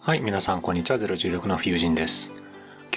はい、皆さんこんにちは。ゼロ重力のフュージンです。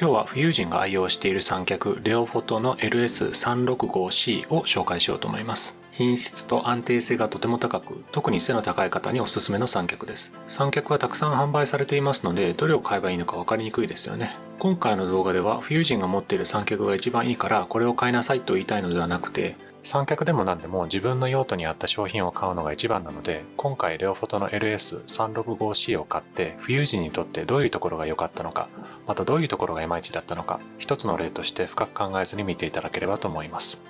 今日はフュージンが愛用している三脚レオフォトの LS365C を紹介しようと思います。品質と安定性がとても高く、特に背の高い方におすすめの三脚です。三脚はたくさん販売されていますので、どれを買えばいいのか分かりにくいですよね。今回の動画ではフュージンが持っている三脚が一番いいからこれを買いなさいと言いたいのではなくて、三脚でも何でも自分の用途に合った商品を買うのが一番なので、今回レオフォトの LS365C を買ってフュージンにとってどういうところが良かったのか、またどういうところがいまいちだったのか、一つの例として深く考えずに見ていただければと思います。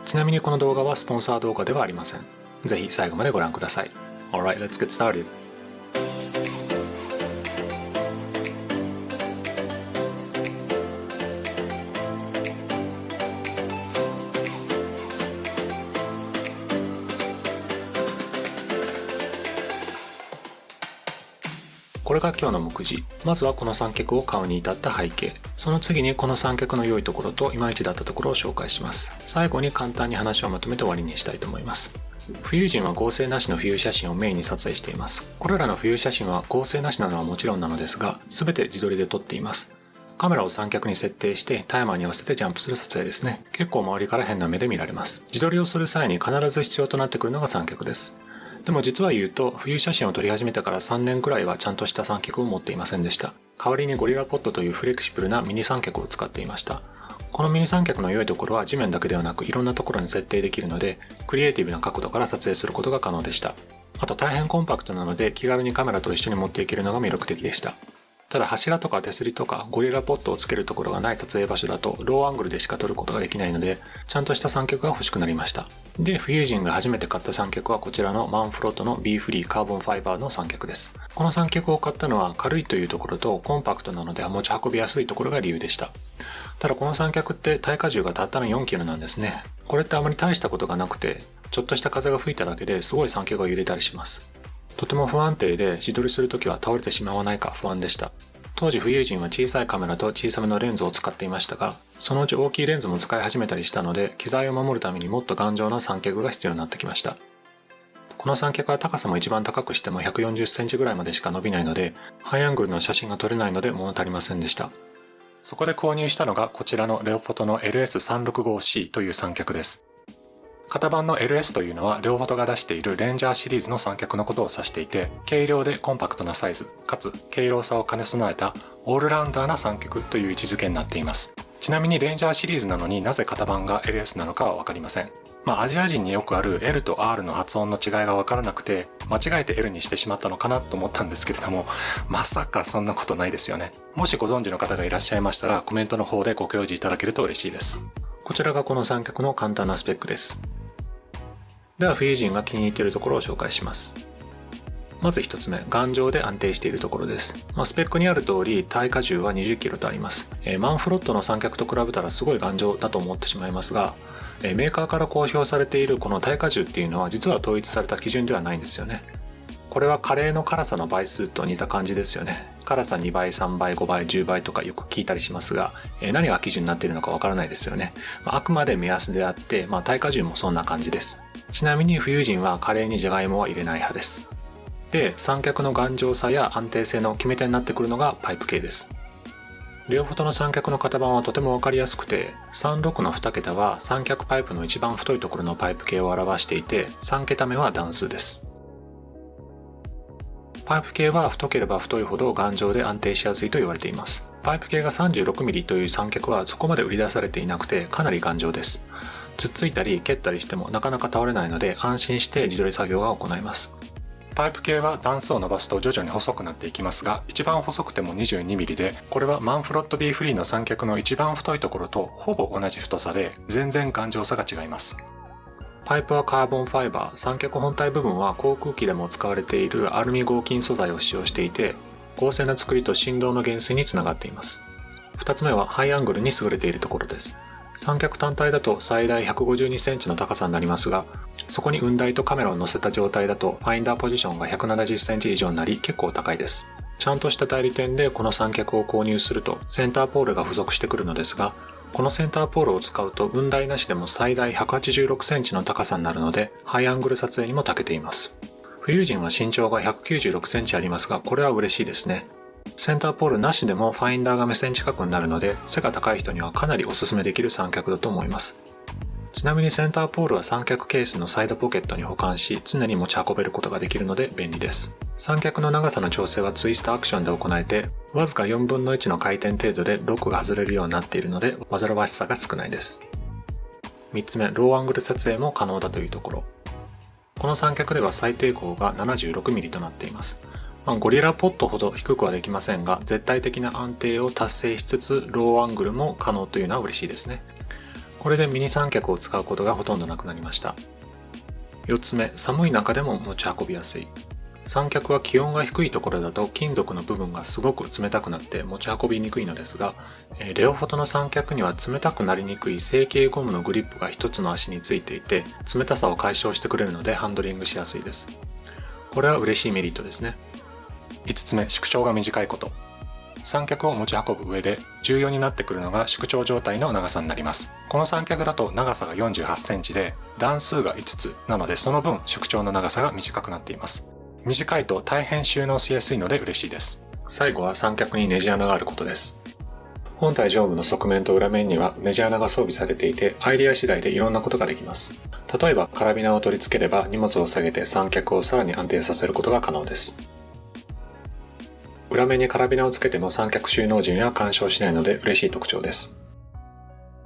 ちなみにこの動画はスポンサー動画ではありません。ぜひ最後までご覧ください。Alright, let's get started. これが今日の目次。まずはこの三脚を買うに至った背景。その次にこの三脚の良いところといまいちだったところを紹介します。最後に簡単に話をまとめて終わりにしたいと思います。フュージンは合成なしの浮遊写真をメインに撮影しています。これらの浮遊写真は合成なしなのはもちろんなのですが、全て自撮りで撮っています。カメラを三脚に設定してタイマーに合わせてジャンプする撮影ですね。結構周りから変な目で見られます。自撮りをする際に必ず必要となってくるのが三脚です。でも実は言うと、浮遊写真を撮り始めてから3年くらいはちゃんとした三脚を持っていませんでした。代わりにゴリラポットというフレキシブルなミニ三脚を使っていました。このミニ三脚の良いところは地面だけではなくいろんなところに設定できるので、クリエイティブな角度から撮影することが可能でした。あと大変コンパクトなので気軽にカメラと一緒に持っていけるのが魅力的でした。ただ柱とか手すりとかゴリラポットをつけるところがない撮影場所だとローアングルでしか撮ることができないので、ちゃんとした三脚が欲しくなりました。で、フュージンが初めて買った三脚はこちらのマンフロットの B フリーカーボンファイバーの三脚です。この三脚を買ったのは軽いというところとコンパクトなので持ち運びやすいところが理由でした。ただこの三脚って耐荷重がたったの4キロなんですね。これってあまり大したことがなくて、ちょっとした風が吹いただけですごい三脚が揺れたりします。とても不安定で自撮りするときは倒れてしまわないか不安でした。当時フュージンは小さいカメラと小さめのレンズを使っていましたが、そのうち大きいレンズも使い始めたりしたので、機材を守るためにもっと頑丈な三脚が必要になってきました。この三脚は高さも一番高くしても140センチぐらいまでしか伸びないので、ハイアングルの写真が撮れないので物足りませんでした。そこで購入したのがこちらのレオフォトの LS365C という三脚です。型番の LS というのはレオフォトが出しているレンジャーシリーズの三脚のことを指していて、軽量でコンパクトなサイズ、かつ軽量さを兼ね備えたオールラウンダーな三脚という位置づけになっています。ちなみにレンジャーシリーズなのになぜ型番が LS なのかはわかりません。アジア人によくある L と R の発音の違いがわからなくて、間違えて L にしてしまったのかなと思ったんですけれども、まさかそんなことないですよね。もしご存知の方がいらっしゃいましたらコメントの方でご教示いただけると嬉しいです。こちらがこの三脚の簡単なスペックです。ではフュージンが気に入っているところを紹介します。まず一つ目、頑丈で安定しているところです。スペックにある通り耐荷重は20キロとあります。マンフロットの三脚と比べたらすごい頑丈だと思ってしまいますが、メーカーから公表されているこの耐荷重っていうのは実は統一された基準ではないんですよね。これはカレーの辛さの倍数と似た感じですよね。辛さ2倍、3倍、5倍、10倍とかよく聞いたりしますが、何が基準になっているのかわからないですよね。あくまで目安であって、耐荷重もそんな感じです。ちなみにフュージンはカレーにじゃがいもは入れない派です。で、三脚の頑丈さや安定性の決め手になってくるのがパイプ系です。レオフォトの三脚の型番はとてもわかりやすくて、36の2桁は三脚パイプの一番太いところのパイプ系を表していて、3桁目は段数です。パイプ系は太ければ太いほど頑丈で安定しやすいと言われています。パイプ系が 36mm という三脚はそこまで売り出されていなくてかなり頑丈です。つっついたり蹴ったりしてもなかなか倒れないので安心して自撮り作業が行えます。パイプ系は段数を伸ばすと徐々に細くなっていきますが、一番細くても 22mm で、これはマンフロット B フリーの三脚の一番太いところとほぼ同じ太さで全然頑丈さが違います。パイプはカーボンファイバー、三脚本体部分は航空機でも使われているアルミ合金素材を使用していて、剛性な作りと振動の減衰につながっています。2つ目はハイアングルに優れているところです。三脚単体だと最大152センチの高さになりますが、そこに雲台とカメラを乗せた状態だとファインダーポジションが170センチ以上になり結構高いです。ちゃんとした代理店でこの三脚を購入するとセンターポールが付属してくるのですが、このセンターポールを使うと雲台なしでも最大186センチの高さになるので、ハイアングル撮影にも長けています。フュージンは身長が196センチありますが、これは嬉しいですね。センターポールなしでもファインダーが目線近くになるので、背が高い人にはかなりおすすめできる三脚だと思います。ちなみにセンターポールは三脚ケースのサイドポケットに保管し、常に持ち運べることができるので便利です。三脚の長さの調整はツイストアクションで行えて、わずか4分の1の回転程度でロックが外れるようになっているので、煩わしさが少ないです。3つ目、ローアングル撮影も可能だというところ。この三脚では最低高が 76mm となっています。ゴリラポットほど低くはできませんが、絶対的な安定を達成しつつ、ローアングルも可能というのは嬉しいですね。これでミニ三脚を使うことがほとんどなくなりました。4つ目、寒い中でも持ち運びやすい。三脚は気温が低いところだと金属の部分がすごく冷たくなって持ち運びにくいのですが、レオフォトの三脚には冷たくなりにくい成形ゴムのグリップが一つの足についていて、冷たさを解消してくれるのでハンドリングしやすいです。これは嬉しいメリットですね。5つ目、縮長が短いこと。三脚を持ち運ぶ上で重要になってくるのが縮長状態の長さになります。この三脚だと長さが48センチで段数が5つなので、その分縮長の長さが短くなっています。短いと大変収納しやすいので嬉しいです。最後は三脚にネジ穴があることです。本体上部の側面と裏面にはネジ穴が装備されていて、アイデア次第でいろんなことができます。例えばカラビナを取り付ければ荷物を下げて三脚をさらに安定させることが可能です。裏面にカラビナをつけても三脚収納時には干渉しないので嬉しい特徴です。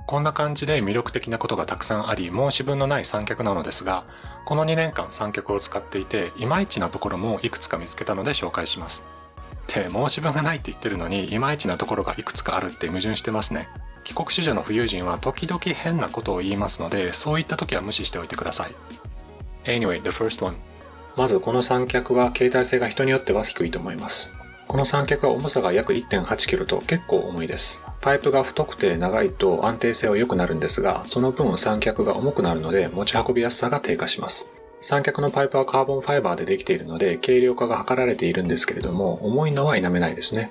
こんな感じで魅力的なことがたくさんあり、申し分のない三脚なのですが、この2年間三脚を使っていて、いまいちなところもいくつか見つけたので紹介します。って申し分がないって言ってるのに、いまいちなところがいくつかあるって矛盾してますね。帰国子女の富裕人は時々変なことを言いますので、そういった時は無視しておいてください。Anyway, the first one. まずこの三脚は携帯性が人によっては低いと思います。この三脚は重さが約 1.8kg と結構重いです。パイプが太くて長いと安定性は良くなるんですが、その分三脚が重くなるので持ち運びやすさが低下します。三脚のパイプはカーボンファイバーでできているので軽量化が図られているんですけれども、重いのは否めないですね。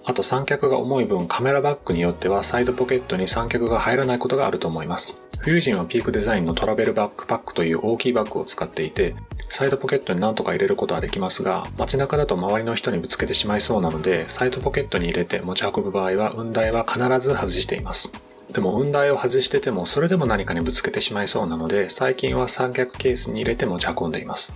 あと三脚が重い分、カメラバッグによってはサイドポケットに三脚が入らないことがあると思います。富裕人はピークデザインのトラベルバックパックという大きいバッグを使っていて、サイドポケットに何とか入れることはできますが、街中だと周りの人にぶつけてしまいそうなので、サイドポケットに入れて持ち運ぶ場合は雲台は必ず外しています。でも雲台を外しててもそれでも何かにぶつけてしまいそうなので、最近は三脚ケースに入れて持ち運んでいます。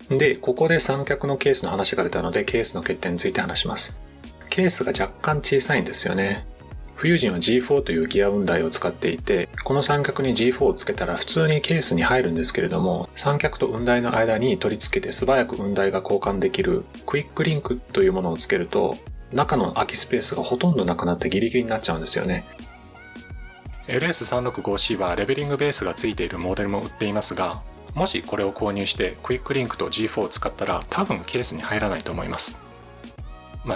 で、ここで三脚のケースの話が出たので、ケースの欠点について話します。ケースが若干小さいんですよね。富裕人は G4 というギア雲台を使っていて、この三脚に G4 をつけたら普通にケースに入るんですけれども、三脚と雲台の間に取り付けて素早く雲台が交換できるクイックリンクというものをつけると、中の空きスペースがほとんどなくなってギリギリになっちゃうんですよね。LS365C はレベリングベースがついているモデルも売っていますが、もしこれを購入してクイックリンクと G4 を使ったら多分ケースに入らないと思います。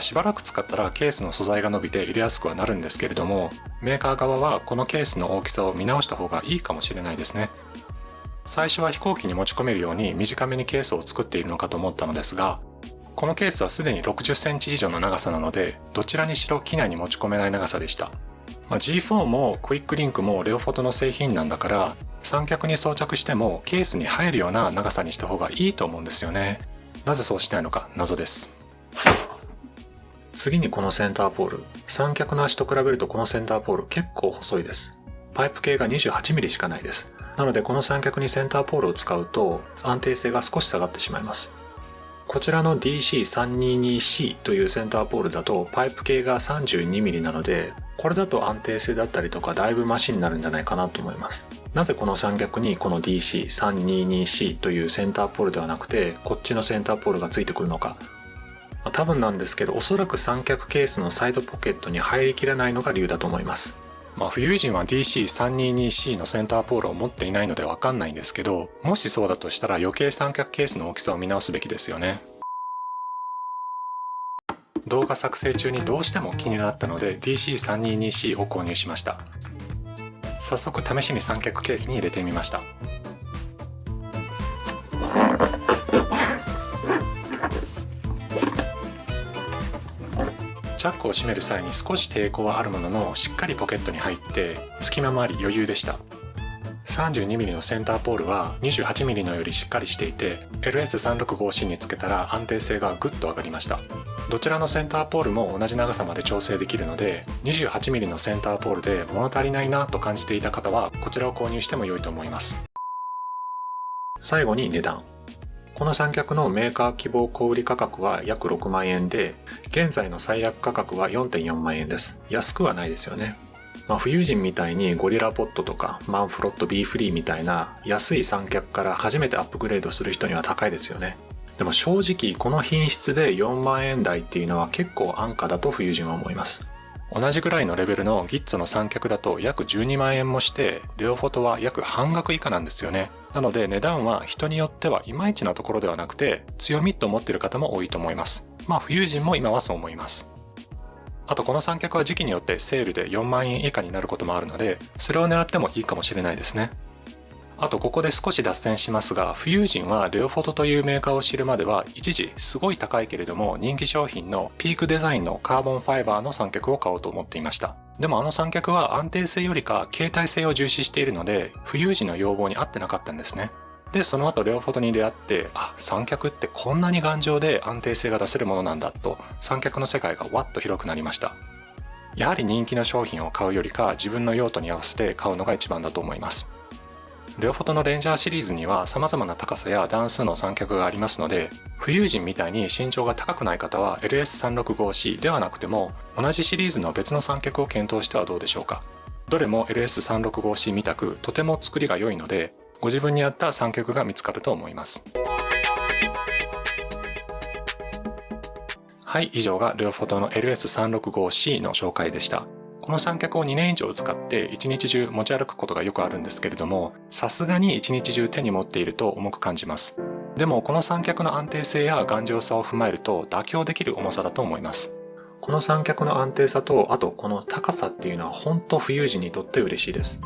しばらく使ったらケースの素材が伸びて入れやすくはなるんですけれども、メーカー側はこのケースの大きさを見直した方がいいかもしれないですね。最初は飛行機に持ち込めるように短めにケースを作っているのかと思ったのですが、このケースはすでに60センチ以上の長さなので、どちらにしろ機内に持ち込めない長さでした。G4 もクイックリンクもレオフォトの製品なんだから、三脚に装着してもケースに入るような長さにした方がいいと思うんですよね。なぜそうしないのか謎です。次にこのセンターポール。三脚の足と比べるとこのセンターポール結構細いです。パイプ径が 28mm しかないです。なのでこの三脚にセンターポールを使うと安定性が少し下がってしまいます。こちらの DC322C というセンターポールだとパイプ径が 32mm なので、これだと安定性だったりとかだいぶマシになるんじゃないかなと思います。なぜこの三脚にこの DC322C というセンターポールではなくてこっちのセンターポールがついてくるのか。多分なんですけど、おそらく三脚ケースのサイドポケットに入りきらないのが理由だと思います。富裕人は DC322C のセンターポールを持っていないのでわかんないんですけど、もしそうだとしたら余計三脚ケースの大きさを見直すべきですよね。動画作成中にどうしても気になったので DC322C を購入しました。早速試しに三脚ケースに入れてみました。チャックを閉める際に少し抵抗はあるものの、しっかりポケットに入って隙間もあり余裕でした。32mm のセンターポールは 28mm のよりしっかりしていて LS365C につけたら安定性がぐっと上がりました。どちらのセンターポールも同じ長さまで調整できるので 28mm のセンターポールで物足りないなと感じていた方はこちらを購入しても良いと思います。最後に値段。この三脚のメーカー希望小売価格は約6万円で、現在の最悪価格は 4.4 万円です。安くはないですよね。フユージンみたいにゴリラポットとかマンフロット B フリーみたいな安い三脚から初めてアップグレードする人には高いですよね。でも正直この品質で4万円台っていうのは結構安価だとフユージンは思います。同じぐらいのレベルのギッツの三脚だと約12万円もしてレオフォトは約半額以下なんですよね。なので値段は人によってはいまいちなところではなくて強みと思っている方も多いと思います。フユージンも今はそう思います。あとこの三脚は時期によってセールで4万円以下になることもあるのでそれを狙ってもいいかもしれないですね。あとここで少し脱線しますが、フユージンはレオフォトというメーカーを知るまでは一時すごい高いけれども人気商品のピークデザインのカーボンファイバーの三脚を買おうと思っていました。でもあの三脚は安定性よりか携帯性を重視しているのでフユージンの要望に合ってなかったんですね。でその後レオフォトに出会って三脚ってこんなに頑丈で安定性が出せるものなんだと三脚の世界がわっと広くなりました。やはり人気の商品を買うよりか自分の用途に合わせて買うのが一番だと思います。レオフォトのレンジャーシリーズには様々な高さや段数の三脚がありますので、フユージンみたいに身長が高くない方は LS365C ではなくても同じシリーズの別の三脚を検討してはどうでしょうか。どれも LS365C みたくとても作りが良いので、ご自分に合った三脚が見つかると思います。はい、以上がレオフォトの LS365C の紹介でした。この三脚を2年以上使って一日中持ち歩くことがよくあるんですけれども、さすがに一日中手に持っていると重く感じます。でもこの三脚の安定性や頑丈さを踏まえると妥協できる重さだと思います。この三脚の安定さと、あとこの高さっていうのは本当フユージンにとって嬉しいです。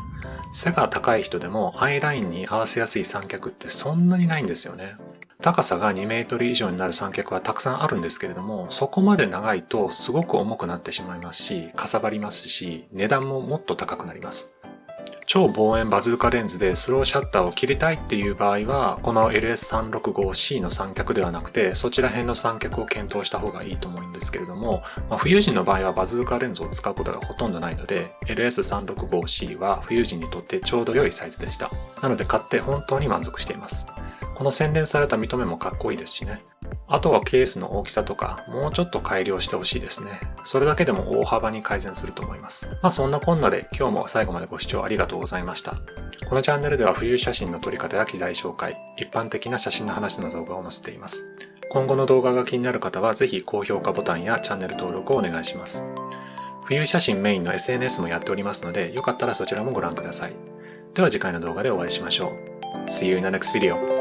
背が高い人でもアイラインに合わせやすい三脚ってそんなにないんですよね。高さが2メートル以上になる三脚はたくさんあるんですけれども、そこまで長いとすごく重くなってしまいますし、かさばりますし、値段ももっと高くなります。超望遠バズーカレンズでスローシャッターを切りたいっていう場合は、この LS365C の三脚ではなくて、そちら辺の三脚を検討した方がいいと思うんですけれども、フユージンの場合はバズーカレンズを使うことがほとんどないので、LS365C はフユージンにとってちょうど良いサイズでした。なので買って本当に満足しています。この洗練された見た目もかっこいいですしね。あとはケースの大きさとか、もうちょっと改良してほしいですね。それだけでも大幅に改善すると思います。そんなこんなで今日も最後までご視聴ありがとうございました。このチャンネルでは浮遊写真の撮り方や機材紹介、一般的な写真の話の動画を載せています。今後の動画が気になる方はぜひ高評価ボタンやチャンネル登録をお願いします。浮遊写真メインの SNS もやっておりますので、よかったらそちらもご覧ください。では次回の動画でお会いしましょう。See you in the next video.